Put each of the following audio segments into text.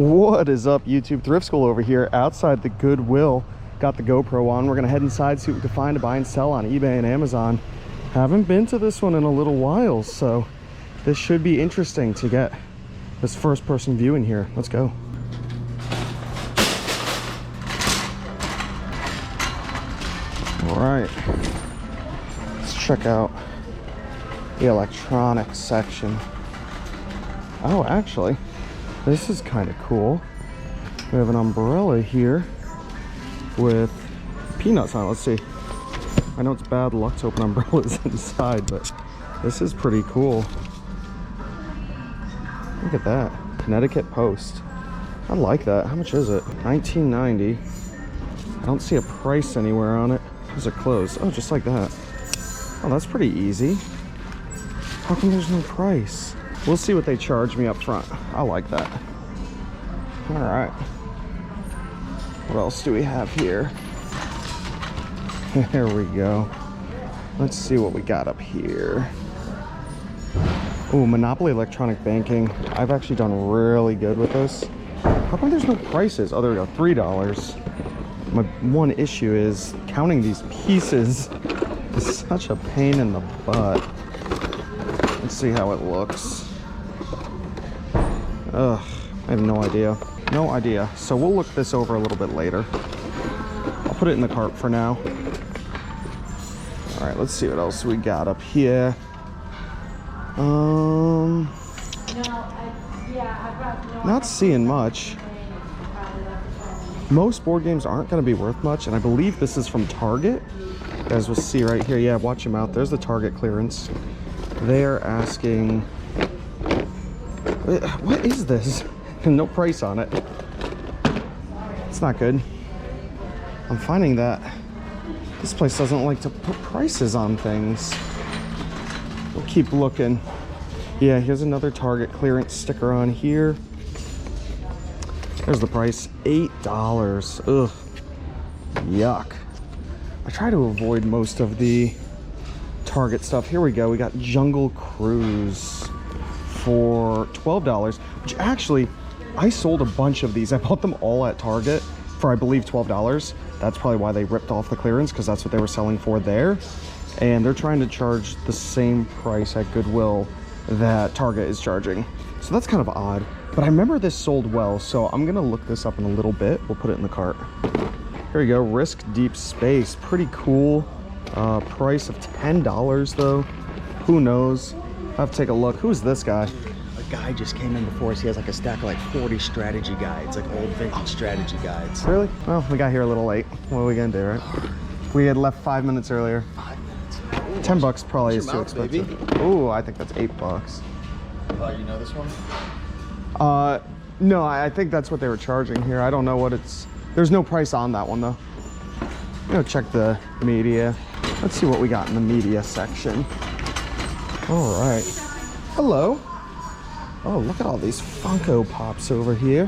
What is up, YouTube? Thrift School over here outside the Goodwill. Got the GoPro on. We're gonna head inside, see what we can find to buy and sell on eBay and Amazon. Haven't been to this one in a little while, so this should be interesting to get this first person view in here. Let's go. All right, let's check out the electronics section. Oh, actually, this is kind of cool. We have an umbrella here with peanuts on it. Let's see. I know it's bad luck to open umbrellas inside, but this is pretty cool. Look at that. Connecticut Post. I like that. How much is it? $19.90. I don't see a price anywhere on it. Those are closed. Oh, just like that. Oh, that's pretty easy. How come there's no price? We'll see what they charge me up front. I like that. All right. What else do we have here? There we go. Let's see what we got up here. Oh, Monopoly Electronic Banking. I've actually done really good with this. How come there's no prices? Oh, there we go, $3. My one issue is counting these pieces is such a pain in the butt. Let's see how it looks. Ugh, I have no idea. No idea. So we'll look this over a little bit later. I'll put it in the cart for now. All right, let's see what else we got up here. Not seeing much. Most board games aren't going to be worth much, and I believe this is from Target. You guys will see right here. Yeah, watch them out. There's the Target clearance. They're asking... What is this? No price on it. It's not good. I'm finding that this place doesn't like to put prices on things. We'll keep looking. Yeah, here's another Target clearance sticker on here. There's the price, $8. Ugh, yuck. I try to avoid most of the Target stuff. Here we go. We got Jungle Cruise for $12, which actually, I sold a bunch of these. I bought them all at Target for, I believe, $12. That's probably why they ripped off the clearance, because that's what they were selling for there. And they're trying to charge the same price at Goodwill that Target is charging. So that's kind of odd. But I remember this sold well, so I'm gonna look this up in a little bit. We'll put it in the cart. Here we go, Risk Deep Space. Pretty cool. Price of $10 though. Who knows? I'll have to take a look. Who's this guy? A guy just came in before us. He has like a stack of like 40 strategy guides, like old vintage strategy guides. Really? Well, we got here a little late. What are we gonna do, right? We had left 5 minutes earlier. 5 minutes. $10 probably is too expensive. Oh, I think that's $8. You know this one? No, I think that's what they were charging here. I don't know what it's... There's no price on that one though. You know, check the media. Let's see what we got in the media section. All right. Hello. Oh, look at all these Funko Pops over here.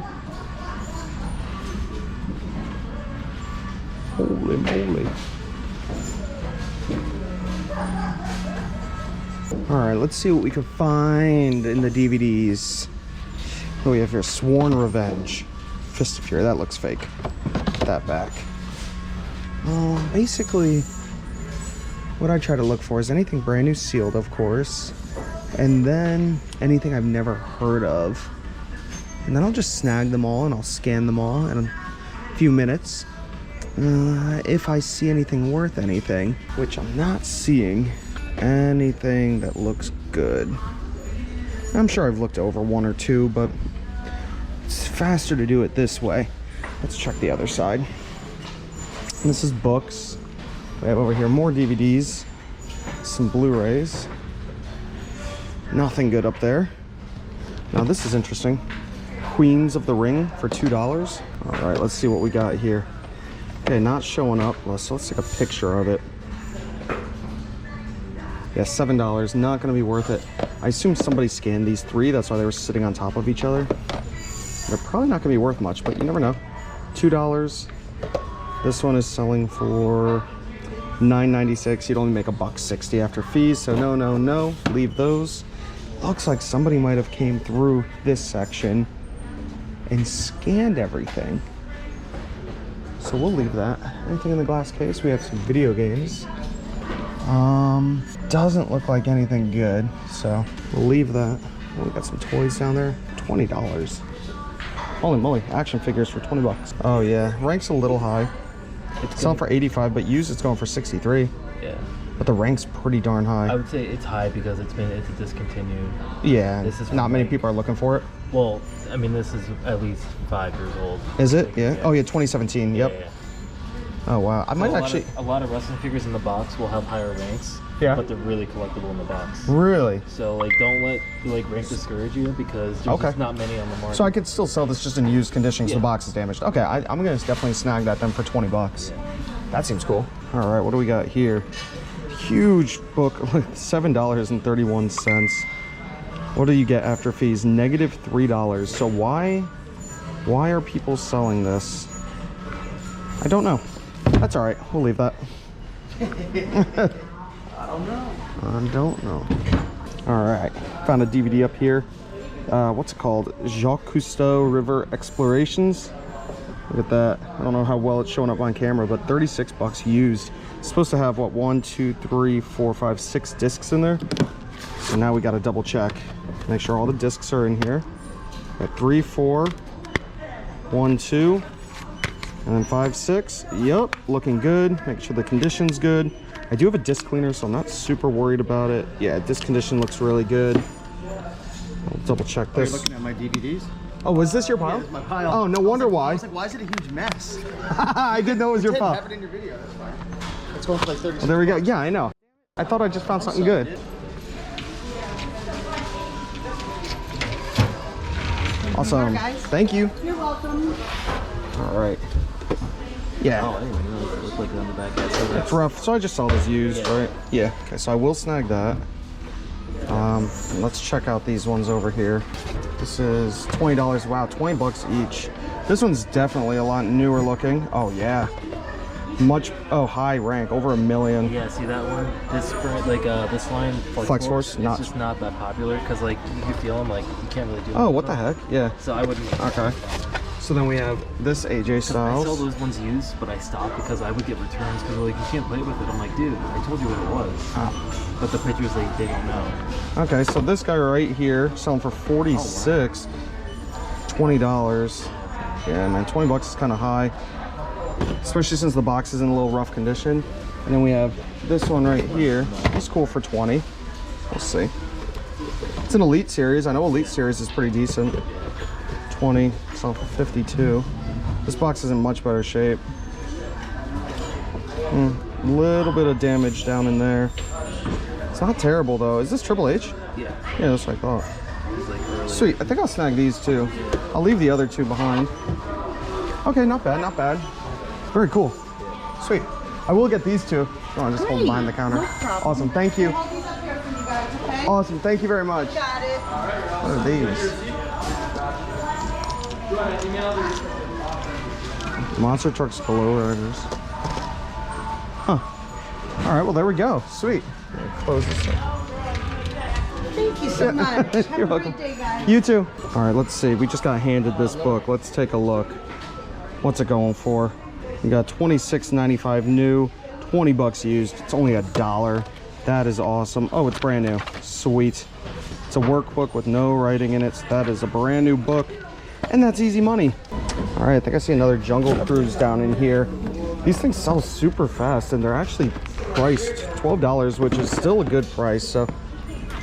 Holy moly. All right, let's see what we can find in the DVDs. What do we have here? Sworn Revenge. Fist of Fury. That looks fake. Put that back. Basically, what I try to look for is anything brand new sealed, of course. And then anything I've never heard of. And then I'll just snag them all and I'll scan them all in a few minutes. If I see anything worth anything, which I'm not seeing anything that looks good. I'm sure I've looked over one or two, but it's faster to do it this way. Let's check the other side. This is books. We have over here more DVDs, some Blu-rays. Nothing good up there. Now this is interesting. Queens of the Ring for $2. All right, let's see what we got here. Okay, not showing up. So let's take a picture of it. Yeah, $7, not gonna be worth it. I assume somebody scanned these three, that's why they were sitting on top of each other. They're probably not gonna be worth much, but you never know. $2. This one is selling for $9.96. You'd only make $1.60 after fees, so no, leave those. Looks like somebody might have came through this section and scanned everything. So we'll leave that. Anything in the glass case? We have some video games. Doesn't look like anything good, so we'll leave that. Oh, we got some toys down there. $20. Holy moly, action figures for 20 bucks. Oh yeah, rank's a little high. It's selling for 85, but used it's going for 63. Yeah. But the rank's pretty darn high. I would say it's high because it's discontinued. Yeah, This is not many people are looking for it. Well, I mean, this is at least 5 years old. Is it? Yeah. Oh yeah, 2017. Yep. Yeah. Oh wow, I might actually. A lot of wrestling figures in the box will have higher ranks. Yeah. But they're really collectible in the box. Really? So like, don't let rank discourage you because there's just not many on the market. So I could still sell this just in used condition because the box is damaged. Okay, I'm gonna definitely snag that then for 20 bucks. Yeah. That seems cool. All right, what do we got here? Huge book, $7.31. What do you get after fees? -$3. So why are people selling this? I don't know. That's all right. We'll leave that. I don't know. I don't know. All right, found a DVD up here. What's it called? Jacques Cousteau River Explorations. Look at that. I don't know how well it's showing up on camera, but 36 bucks used. It's supposed to have what, 1, 2, 3, 4, 5, 6 discs in there. So now we got to double check. Make sure all the discs are in here. Got 3, 4, 1, 2, and then 5, 6. Yep, looking good. Make sure the condition's good. I do have a disc cleaner, so I'm not super worried about it. Yeah, disc condition looks really good. I'll double check this. Are you looking at my DVDs? Oh, was this your pile? Yeah, this is my pile. Oh, no wonder why. I was like, why is it a huge mess? I didn't know it was your pile. Have it in your video, that's fine. It's going for like 30 Well, there we go. Yeah, I know. I thought I just found something good. Awesome. Thank you. You're welcome. All right. Yeah. Oh, I didn't even know it looked like it on the back. Yeah, so It's rough. So I just saw this used, right? Yeah. Okay, so I will snag that. Let's check out these ones over here. This is $20. Wow, 20 bucks each. This one's definitely a lot newer looking. Oh yeah. High rank, over 1 million. Yeah, see that one? This this line, Flex Force, it's just not that popular because like you feel them, like you can't really do. Oh, what the heck? Yeah. So I wouldn't. Okay. So then we have this AJ I sell Styles. those ones used, but I stopped because I would get returns because like you can't play with it. I'm like, dude, I told you what it was. But the pictures they don't know. Okay, so this guy right here selling for 46. $20. Yeah, man, 20 bucks is kind of high, especially since the box is in a little rough condition. And then we have this one right here. He's cool for 20. We'll see. It's an Elite Series. I know Elite Series is pretty decent. 20, selling for 52. This box is in much better shape. Little bit of damage down in there. It's not terrible though. Is this Triple H? Yeah. Yeah, that's what I thought. It's like early. Sweet. I think I'll snag these two. I'll leave the other two behind. Okay, not bad, not bad. Very cool. Sweet. I will get these two. Oh, I'll just hold them behind the counter. No problem. Awesome. Thank you. I'll these up here for you guys, okay? Awesome. Thank you very much. Got it. What are these? Monster Trucks Glow Riders. Huh. All right, well, there we go. Sweet. Close this up. Thank you so much. Have You're a welcome. great day, guys. You too. All right, let's see. We just got handed this book. Let's take a look. What's it going for? You got $26.95 new, 20 bucks used. It's only $1. That is awesome. Oh, it's brand new. Sweet. It's a workbook with no writing in it. So that is a brand new book, and that's easy money. All right, I think I see another Jungle Cruise down in here. These things sell super fast, and they're actually priced $12, which is still a good price. So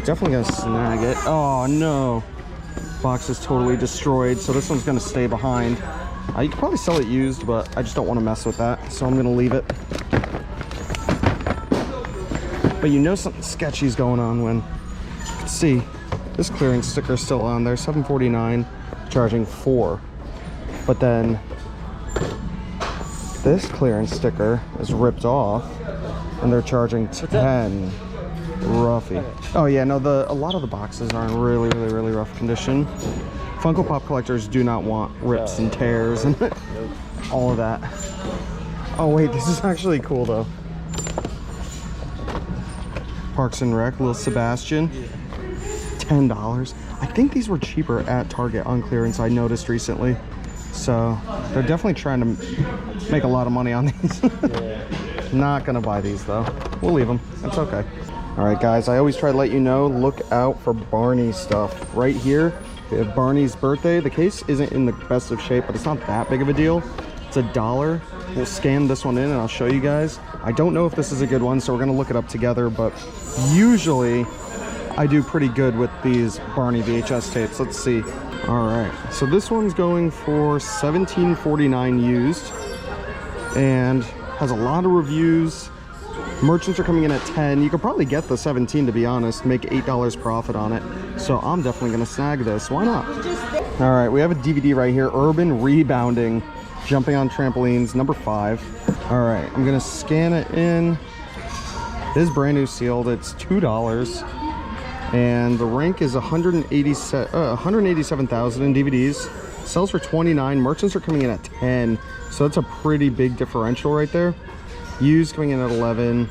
definitely gonna snag it. Oh no, box is totally destroyed. So this one's gonna stay behind. You could probably sell it used, but I just don't want to mess with that, so I'm gonna leave it. But you know something sketchy is going on when you can see this clearance sticker is still on there, $7.49, charging $4. But then this clearance sticker is ripped off, and they're charging $10. Roughy. Oh yeah, no, a lot of the boxes are in really rough condition. Funko Pop collectors do not want rips and tears and all of that. Oh wait, this is actually cool though. Parks and Rec, Little Sebastian. $10. I think these were cheaper at Target on clearance, I noticed recently. So they're definitely trying to make a lot of money on these. Not gonna buy these though. We'll leave them. That's okay. All right, guys, I always try to let you know, look out for Barney stuff. Right here, we have Barney's birthday. The case isn't in the best of shape, but it's not that big of a deal. It's $1. We'll scan this one in and I'll show you guys. I don't know if this is a good one, so we're gonna look it up together, but usually I do pretty good with these Barney VHS tapes. Let's see. All right, so this one's going for $17.49 used and has a lot of reviews. Merchants are coming in at 10. You could probably get the 17, to be honest, make $8 profit on it. So I'm definitely gonna snag this. Why not? All right, we have a DVD right here, Urban Rebounding, Jumping on Trampolines, number 5. All right, I'm gonna scan it in. This is brand new sealed. It's $2. And the rank is 187,000 in DVDs. Sells for 29. Merchants are coming in at 10. So that's a pretty big differential right there. Used coming in at 11.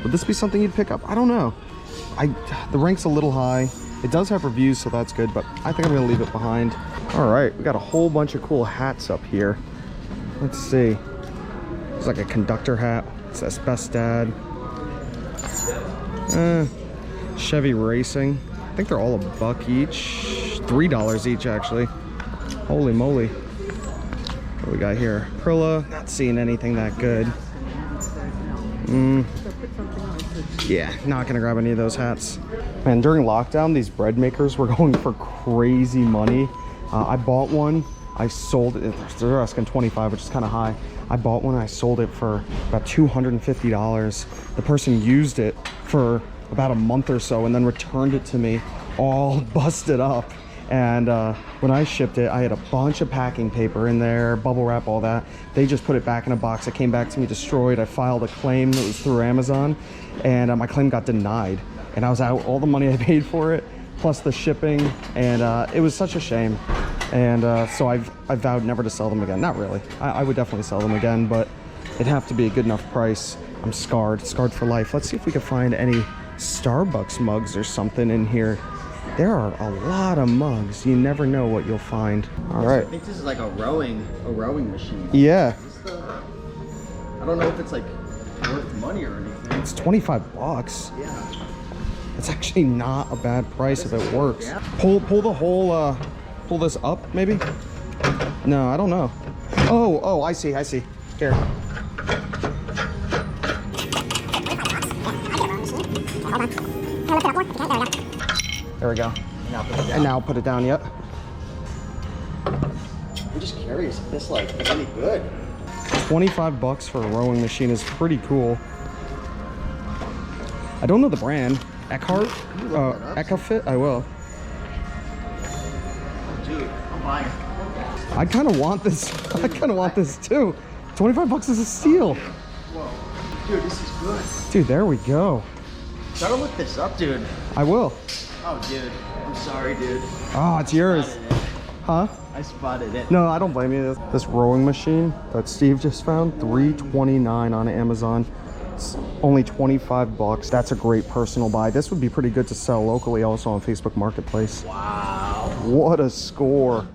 Would this be something you'd pick up? I don't know. The rank's a little high. It does have reviews, so that's good, but I think I'm gonna leave it behind. All right, we got a whole bunch of cool hats up here. Let's see. It's like a conductor hat. It says Best Dad. Chevy Racing. I think they're all $1 each. $3 each, actually. Holy moly. What do we got here? Prilla. Not seeing anything that good. Yeah, not gonna grab any of those hats. Man, during lockdown, these bread makers were going for crazy money. I bought one. I sold it. They're asking 25, which is kind of high. I bought one. I sold it for about $250. The person used it for about a month or so and then returned it to me all busted up. And when I shipped it, I had a bunch of packing paper in there, bubble wrap, all that. They just put it back in a box. It came back to me destroyed. I filed a claim that was through Amazon, and my claim got denied. And I was out all the money I paid for it, plus the shipping, and it was such a shame. And so I vowed never to sell them again. Not really. I would definitely sell them again, but it'd have to be a good enough price. I'm scarred for life. Let's see if we can find any Starbucks mugs or something in here. There are a lot of mugs. You never know what you'll find. All right. I think this is like a rowing machine. Yeah. I don't know if it's like worth money or anything. It's 25 bucks. Yeah. It's actually not a bad price if it works. Yeah. Pull the whole, pull this up maybe? No, I don't know. Oh, I see. Here. There we go. And now put it down. Yep. I'm just curious if this like is any good. 25 bucks for a rowing machine is pretty cool. I don't know the brand. Eckhart? Ecofit? I will. Dude, I'm buying. I kind of want this. I kind of want this too. 25 bucks is a steal. Whoa. Dude, this is good. Dude, there we go. Gotta look this up, dude. I will. Oh, dude. I'm sorry, dude. Oh, it's yours. Huh? I spotted it. No, I don't blame you. This rowing machine that Steve just found, $329 on Amazon. It's only 25 bucks. That's a great personal buy. This would be pretty good to sell locally also on Facebook Marketplace. Wow. What a score.